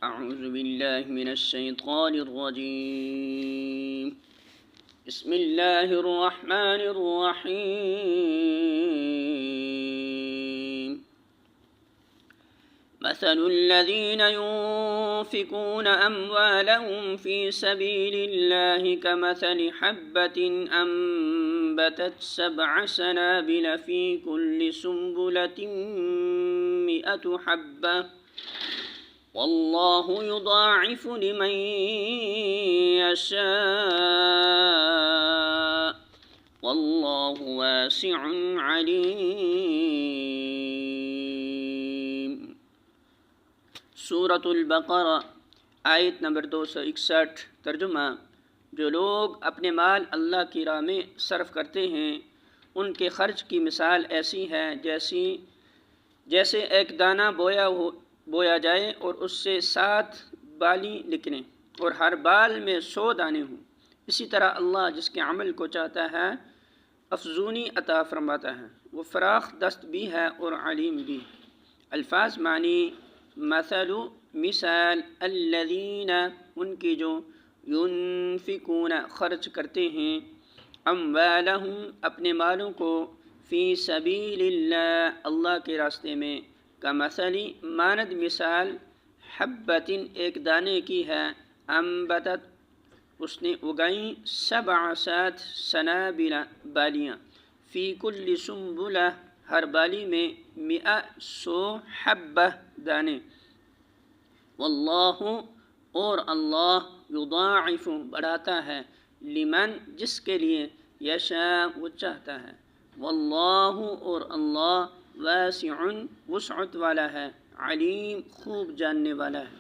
अऊज़ु बिल्लाहि मिनश्शैतानिर्रजीम। बिस्मिल्लाहिर्रहमानिर्रहीम। मसलुल्लज़ीना युन्फ़िक़ूना अम्वालहुम फ़ी सबीलिल्लाहि कमसलि हब्बतिन अंबतत सबअ सनाबिल फ़ी कुल्लि सुंबुलतिन मिअतु हब्बह वल्लाहु युदाइफु लिमन यशा वल्लाहु वासिउन अलीम। सूरतुल बक़रा आयत नंबर 261। तर्जुमा: जो लोग अपने माल अल्लाह की राह में सर्फ करते हैं उनके खर्च की मिसाल ऐसी है जैसे एक दाना बोया जाए और उससे 7 बाली निकलें और हर बाल में 100 दाने हों। इसी तरह अल्लाह जिसके अमल को चाहता है अफजूनी अता फरमाता है। वो फराख दस्त भी है और अलीम भी। अल्फाज मानी: मसलु मिसाल, अल्लज़ीना उनकी जो युन्फ़िक़ूना खर्च करते हैं, अम्वालहुम अपने मालों को, फ़ी सबीलिल्लाह अल्लाह के रास्ते में, कमसली मानद मिसाल, हब्बतिन एक दाने की है, अंबतत उसने उगाई, सबअ 7 सनाबिला बालियाँ, फ़ी कुल्लि सुंबुला हर बाली में, 100 हब्बह दाने, वल्लाहु और अल्लाह, युदाइफु बढ़ाता है, लिमन जिसके लिए, यशा वो चाहता है, वल्लाहु और अल्लाह, वासिउन वुसअत वाला है, अलीम खूब जानने वाला है।